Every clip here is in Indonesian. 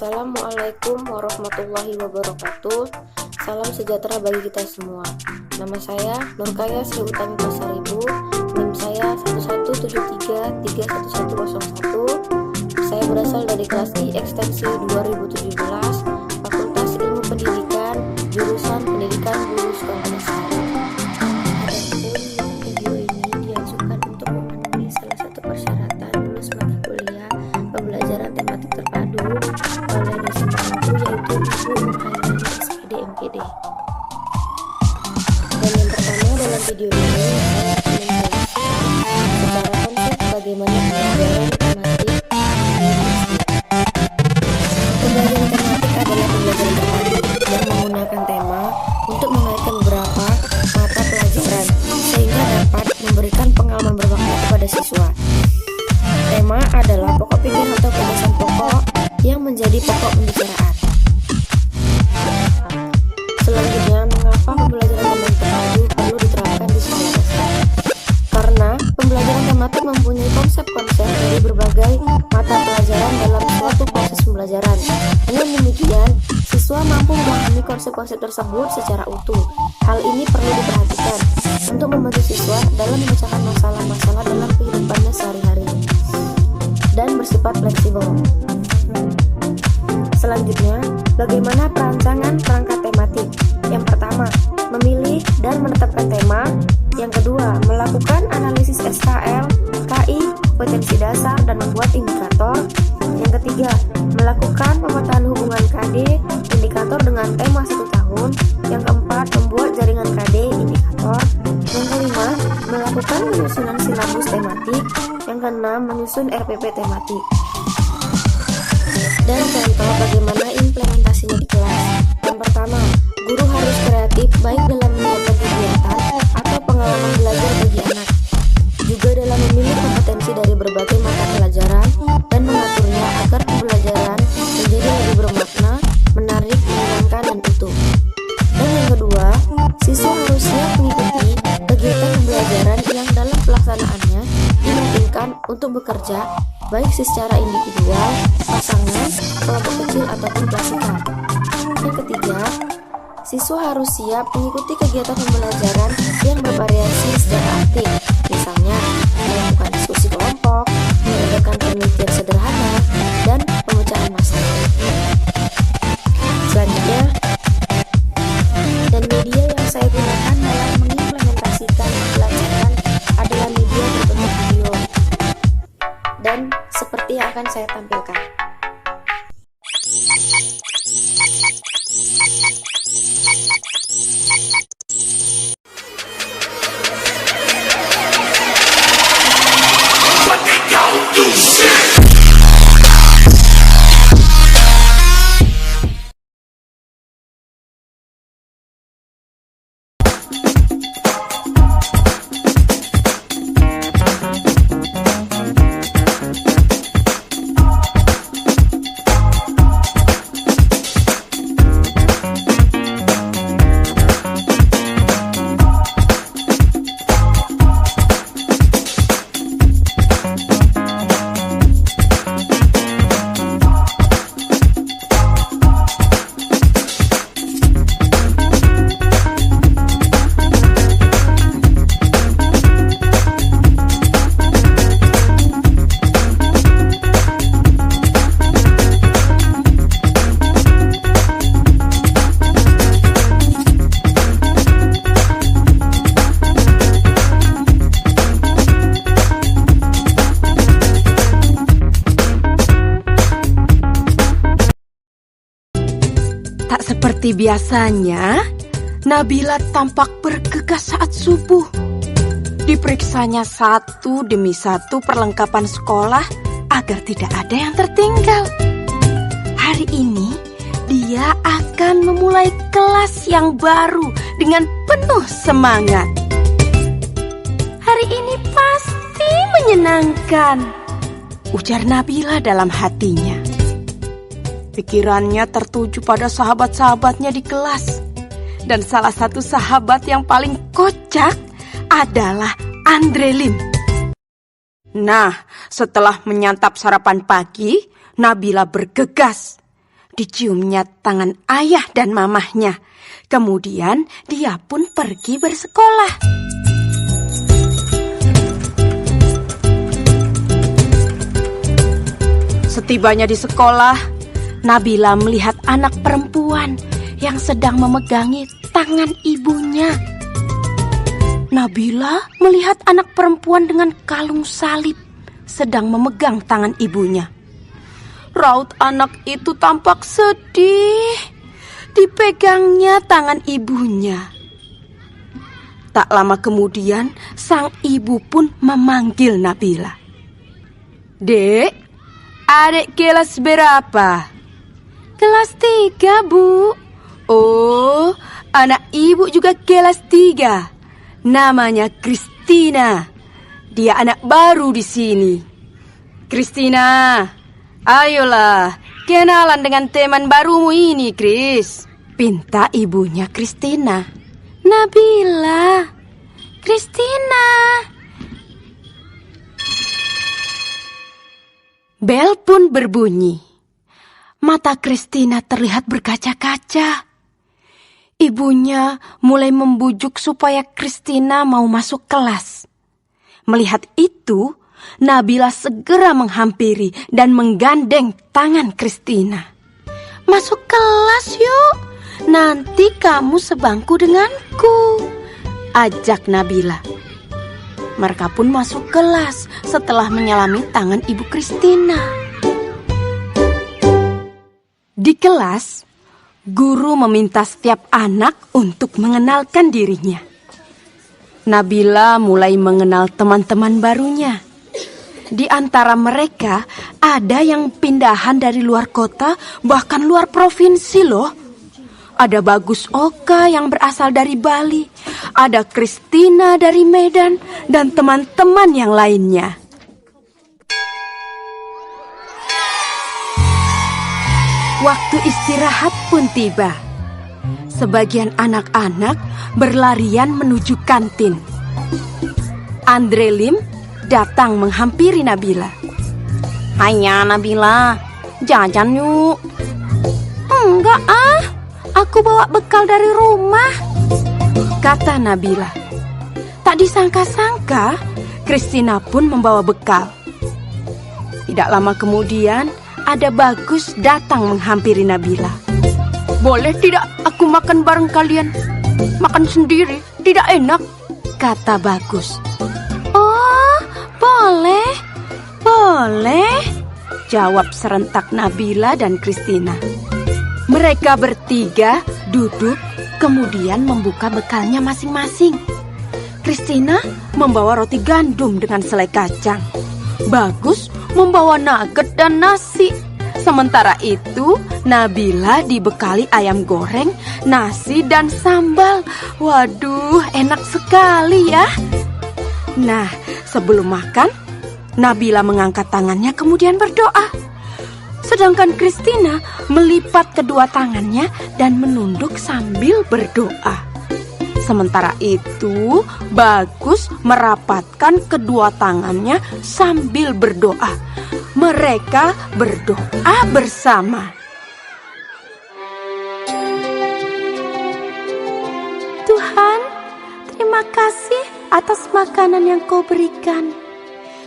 Assalamualaikum warahmatullahi wabarakatuh. Salam sejahtera bagi kita semua. Nama saya Nurkaya Sri Utami Pasaribu. NIM saya 117331101. Saya berasal dari kelas I ekstensi 2017, Fakultas Ilmu Pendidikan, jurusan Pendidikan Guru Sekolah Dasar. Adapun video ini diajukan untuk memenuhi salah satu persyaratan lulus mata kuliah pembelajaran tematik terpadu oleh dosen tertentu, yaitu Ibu Nurhailani SPD MPD. Dan yang pertama, dalam video ini saya akan menjelaskan secara konsep bagaimana pembelajaran tematik. Pembelajaran tematik adalah pembelajaran terpadu yang menggunakan tema untuk mengaitkan beberapa mata pelajaran sehingga dapat memberikan pengalaman bermakna kepada siswa. Tema adalah pokok pikir atau pembahasan pokok yang menjadi pokok pembicaraan. Selanjutnya, mengapa pembelajaran tematik terpadu perlu diterapkan di sekolah dasar? Karena pembelajaran tematik mempunyai konsep-konsep dari berbagai mata pelajaran dalam suatu proses pembelajaran. Dengan demikian, siswa mampu memahami konsep-konsep tersebut secara utuh. Hal ini perlu diperhatikan untuk membantu siswa dalam memecahkan masalah-masalah dalam kehidupannya sehari-hari dan bersifat fleksibel. Selanjutnya, bagaimana perancangan perangkat tematik? Yang pertama, memilih dan menetapkan tema. Yang kedua, melakukan analisis SKL, KI, kompetensi dasar, dan membuat indikator. Yang ketiga, melakukan pemetaan hubungan KD, indikator dengan tema 1 tahun. Yang keempat, membuat jaringan KD, indikator. Yang kelima, melakukan penyusunan silabus tematik. Yang keenam, menyusun RPP tematik. Dan contoh bagaimana implementasinya di kelas. Yang pertama, guru harus kreatif baik dalam menyiapkan kegiatan atau pengalaman belajar bagi anak, juga dalam memilih kompetensi dari berbagai mata pelajaran dan mengaturnya agar pembelajaran menjadi lebih bermakna, menarik, menyenangkan, dan utuh. Dan yang kedua, siswa harus siap mengikuti kegiatan pembelajaran yang dalam pelaksanaannya dimungkinkan untuk bekerja baik secara individual, pasangan, kelompok kecil, ataupun klasikal. Yang ketiga, siswa harus siap mengikuti kegiatan pembelajaran yang bervariasi secara aktif, misalnya melakukan diskusi kelompok, mengadakan penelitian sederhana, dan pemecahan masalah. Selanjutnya, dan media yang saya gunakan dalam mengimplementasikan pembelajaran adalah media berbentuk video. Dan seperti yang akan saya tampilkan. Seperti biasanya, Nabila tampak bergegas saat subuh. Diperiksanya satu demi satu perlengkapan sekolah agar tidak ada yang tertinggal. Hari ini, dia akan memulai kelas yang baru dengan penuh semangat. Hari ini pasti menyenangkan, ujar Nabila dalam hatinya. Pikirannya tertuju pada sahabat-sahabatnya di kelas. Dan salah satu sahabat yang paling kocak adalah Andrelin. Nah, setelah menyantap sarapan pagi, Nabila bergegas. diciumnya tangan ayah dan mamahnya. Kemudian dia pun pergi bersekolah. Setibanya di sekolah, Nabila melihat anak perempuan yang sedang memegangi tangan ibunya. Nabila melihat anak perempuan dengan kalung salib sedang memegang tangan ibunya. Raut anak itu tampak sedih. Dipegangnya tangan ibunya. Tak lama kemudian, sang ibu pun memanggil Nabila. "Dek, adik kelas berapa?" "Kelas 3, Bu." "Oh, anak ibu juga kelas 3. Namanya Kristina. Dia anak baru di sini." "Kristina, ayolah, kenalan dengan teman barumu ini, Kris," pinta ibunya Kristina. "Nabila, Kristina." Bel pun berbunyi. Mata Kristina terlihat berkaca-kaca. Ibunya mulai membujuk supaya Kristina mau masuk kelas. Melihat itu, Nabila segera menghampiri dan menggandeng tangan Kristina. "Masuk kelas yuk, nanti kamu sebangku denganku," ajak Nabila. Mereka pun masuk kelas setelah menyalami tangan ibu Kristina. Di kelas, guru meminta setiap anak untuk mengenalkan dirinya. Nabila mulai mengenal teman-teman barunya. Di antara mereka ada yang pindahan dari luar kota, bahkan luar provinsi loh. Ada Bagus Oka yang berasal dari Bali, ada Kristina dari Medan, dan teman-teman yang lainnya. Waktu istirahat pun tiba. Sebagian anak-anak berlarian menuju kantin. Andre Lim datang menghampiri Nabila. "Hanya Nabila, jajan yuk." "Enggak aku bawa bekal dari rumah," kata Nabila. Tak disangka-sangka, Kristina pun membawa bekal. Tidak lama kemudian, ada Bagus datang menghampiri Nabila. "Boleh tidak aku makan bareng kalian? Makan sendiri tidak enak," kata Bagus. "Oh, boleh, jawab serentak Nabila dan Kristina. Mereka bertiga duduk, kemudian membuka bekalnya masing-masing. Kristina membawa roti gandum dengan selai kacang. Bagus membawa nugget dan nasi. Sementara itu, Nabila dibekali ayam goreng, nasi, dan sambal. Waduh, enak sekali ya. Nah, sebelum makan, Nabila mengangkat tangannya kemudian berdoa. Sedangkan Kristina melipat kedua tangannya dan menunduk sambil berdoa. Sementara itu, Bagus merapatkan kedua tangannya sambil berdoa. Mereka berdoa bersama. "Tuhan, terima kasih atas makanan yang Kau berikan.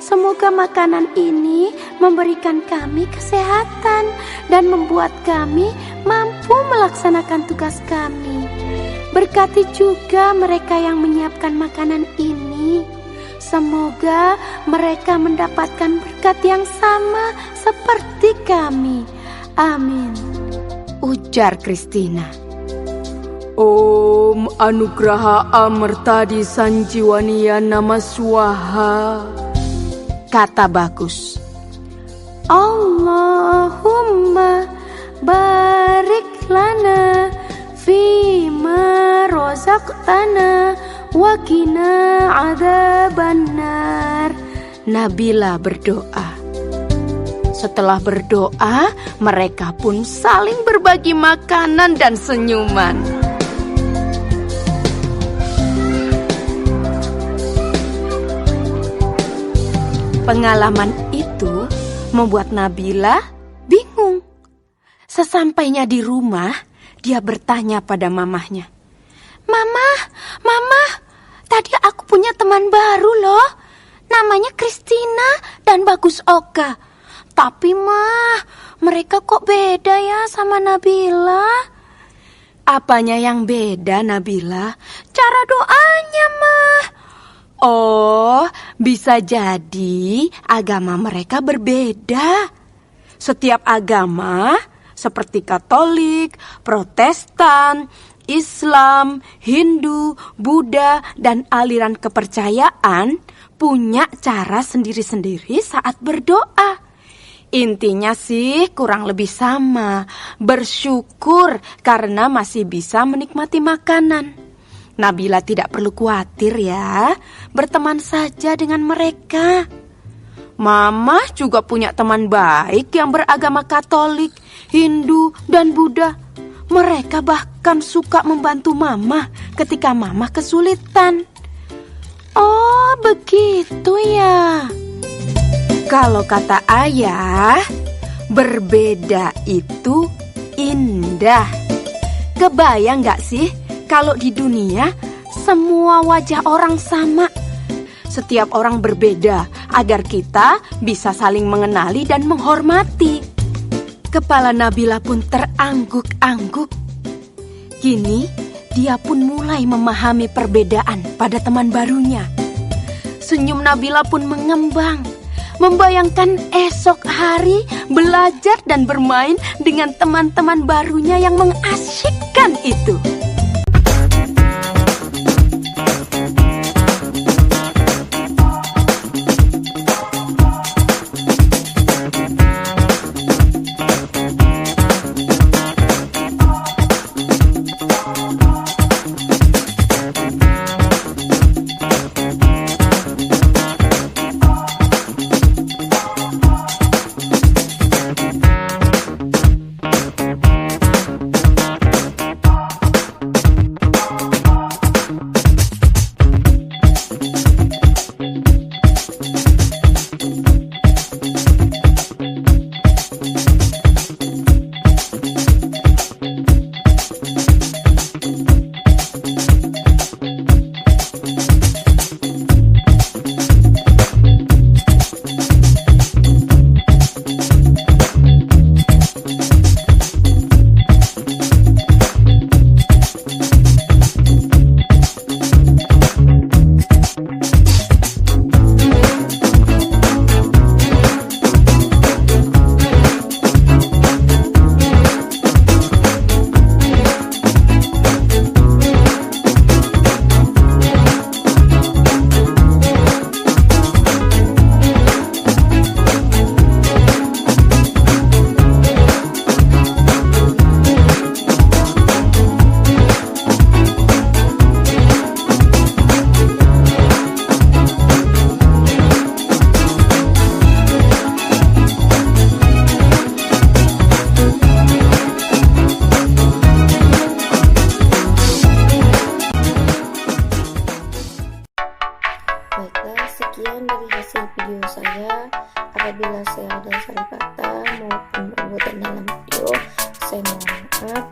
Semoga makanan ini memberikan kami kesehatan dan membuat kami mampu melaksanakan tugas kami. Berkati juga mereka yang menyiapkan makanan ini. Semoga mereka mendapatkan berkat yang sama seperti kami. Amin," ujar Kristina. "Om Anugraha Amertadi Sanjiwania Nama Swaha," kata Bagus. "Allahumma barik lana fima rozaqtana wa qina adzabannar." Nabila berdoa. Setelah berdoa, mereka pun saling berbagi makanan dan senyuman. Pengalaman itu membuat Nabila bingung. Sesampainya di rumah, dia bertanya pada mamahnya. Mama, Mama, tadi aku punya teman baru loh. Namanya Christina dan Bagus Oka. Tapi Mah, mereka kok beda ya sama Nabila? Apanya yang beda, Nabila? Cara doanya, Mah. Oh, bisa jadi agama mereka berbeda. Setiap agama, seperti Katolik, Protestan, Islam, Hindu, Buddha, dan aliran kepercayaan, punya cara sendiri-sendiri saat berdoa. Intinya sih kurang lebih sama, bersyukur karena masih bisa menikmati makanan. Nabila tidak perlu khawatir ya, berteman saja dengan mereka. Mama juga punya teman baik yang beragama Katolik, Hindu, dan Buddha. Mereka bahkan suka membantu Mama ketika Mama kesulitan. Oh, begitu ya. Kalau kata ayah, berbeda itu indah. Kebayang gak sih kalau di dunia semua wajah orang sama? Setiap orang berbeda agar kita bisa saling mengenali dan menghormati. Kepala Nabila pun terangguk-angguk. Kini dia pun mulai memahami perbedaan pada teman barunya. Senyum Nabila pun mengembang, membayangkan esok hari belajar dan bermain dengan teman-teman barunya yang mengasyikkan itu. Baiklah, sekian dari hasil video saya. Apabila saya ada salah kata maupun perbuatan dalam video, saya mohon maaf.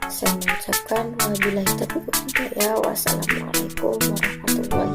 Saya mengucapkan wabillahi taufiq wal hidayah. Wassalamualaikum warahmatullahi